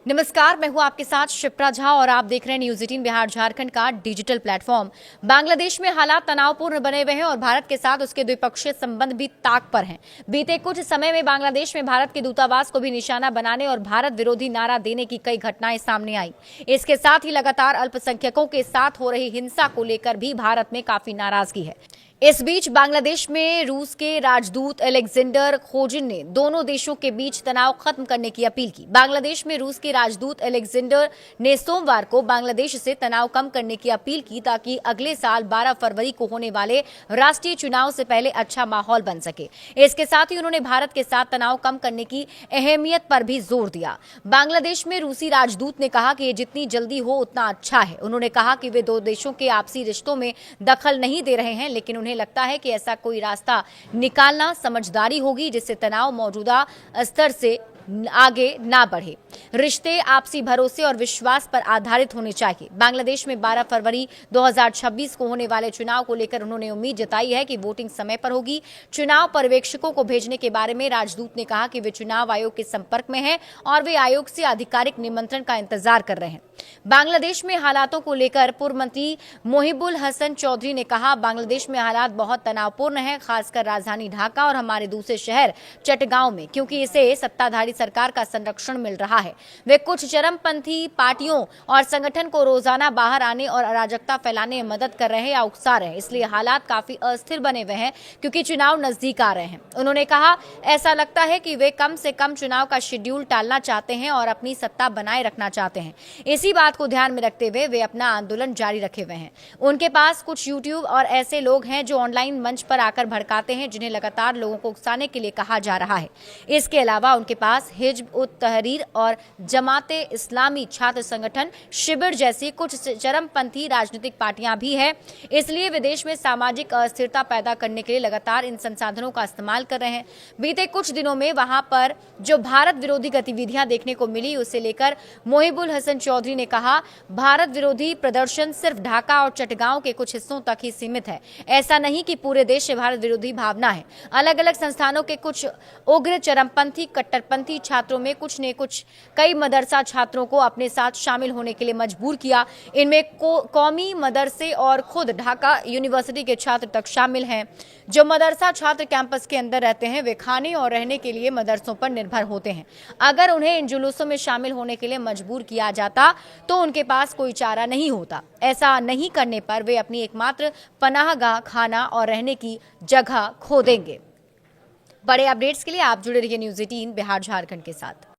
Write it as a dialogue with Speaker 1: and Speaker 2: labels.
Speaker 1: नमस्कार, मैं हूं आपके साथ शिप्रा झा और आप देख रहे हैं न्यूज 18 बिहार झारखंड का डिजिटल प्लेटफॉर्म। बांग्लादेश में हालात तनावपूर्ण बने हुए हैं और भारत के साथ उसके द्विपक्षीय संबंध भी ताक पर हैं। बीते कुछ समय में बांग्लादेश में भारत के दूतावास को भी निशाना बनाने और भारत विरोधी नारा देने की कई घटनाएं सामने आई। इसके साथ ही लगातार अल्पसंख्यकों के साथ हो रही हिंसा को लेकर भी भारत में काफी नाराजगी है। इस बीच बांग्लादेश में रूस के राजदूत अलेक्जेंडर खोजिन ने दोनों देशों के बीच तनाव खत्म करने की अपील की। बांग्लादेश में रूस के राजदूत अलेक्जेंडर ने सोमवार को बांग्लादेश से तनाव कम करने की अपील की ताकि अगले साल 12 फरवरी को होने वाले राष्ट्रीय चुनाव से पहले अच्छा माहौल बन सके। इसके साथ ही उन्होंने भारत के साथ तनाव कम करने की अहमियत पर भी जोर दिया। बांग्लादेश में रूसी राजदूत ने कहा कि ये जितनी जल्दी हो उतना अच्छा है। उन्होंने कहा कि वे दो देशों के आपसी रिश्तों में दखल नहीं दे रहे हैं, लेकिन उन्हें लगता है कि ऐसा कोई रास्ता निकालना समझदारी होगी जिससे तनाव मौजूदा स्तर से आगे ना बढ़े। रिश्ते आपसी भरोसे और विश्वास पर आधारित होने चाहिए। बांग्लादेश में 12 फरवरी 2026 को होने वाले चुनाव को लेकर उन्होंने उम्मीद जताई है कि वोटिंग समय पर होगी। चुनाव पर्यवेक्षकों को भेजने के बारे में राजदूत ने कहा कि वे चुनाव आयोग के संपर्क में हैं और वे आयोग से आधिकारिक निमंत्रण का इंतजार कर रहे हैं। बांग्लादेश में हालातों को लेकर पूर्व मंत्री मोहिबुल हसन चौधरी ने कहा, बांग्लादेश में हालात बहुत तनावपूर्ण हैं, खासकर राजधानी ढाका और हमारे दूसरे शहर चटगांव में, क्योंकि इसे सत्ताधारी सरकार का संरक्षण मिल रहा है। वे कुछ चरमपंथी पार्टियों और संगठन को रोजाना बाहर आने और अराजकता फैलाने में मदद कर रहे हैं या उकसा रहे हैं, इसलिए हालात काफी अस्थिर बने हुए हैं क्योंकि चुनाव नजदीक आ रहे हैं। उन्होंने कहा, ऐसा लगता है कि वे कम से कम चुनाव का शेड्यूल टालना चाहते हैं और अपनी सत्ता बनाए रखना चाहते हैं। इसी बात को ध्यान में रखते हुए वे अपना आंदोलन जारी रखे हुए हैं। उनके पास कुछ यूट्यूब और ऐसे लोग हैं जो ऑनलाइन मंच पर आकर भड़काते हैं, जिन्हें लगातार लोगों को उकसाने के लिए कहा जा रहा है। इसके अलावा उनके पास हिज्ब उत तहरीर और जमाते इस्लामी छात्र संगठन शिविर जैसी कुछ चरमपंथी राजनीतिक पार्टियां भी हैं। इसलिए वे देश में सामाजिक अस्थिरता पैदा करने के लिए लगातार इन संसाधनों का इस्तेमाल कर रहे हैं। बीते कुछ दिनों में वहां पर जो भारत विरोधी गतिविधियां देखने को मिली, उसे लेकर मोहिबुल हसन चौधरी ने कहा, भारत विरोधी प्रदर्शन सिर्फ ढाका और चटगांव के कुछ हिस्सों तक ही सीमित है। ऐसा नहीं कि पूरे देश में भारत विरोधी भावना है। अलग अलग संस्थानों के कुछ उग्र चरमपंथी कट्टरपंथी छात्रों में कुछ ने कई मदरसा छात्रों को अपने साथ शामिल होने के लिए मजबूर किया। इनमें कौमी मदरसे और खुद ढाका यूनिवर्सिटी के छात्र तक शामिल हैं। जो मदरसा छात्र कैंपस के अंदर रहते हैं, वे खाने और रहने के लिए मदरसों पर निर्भर होते हैं। अगर उन्हें इन जुलूसों में शामिल होने के लिए मजबूर किया जाता तो उनके पास कोई चारा नहीं होता। ऐसा नहीं करने पर वे अपनी एकमात्र पनाहगाह, खाना और रहने की जगह खो देंगे। बड़े अपडेट्स के लिए आप जुड़े रहिए न्यूज 18 बिहार झारखंड के साथ।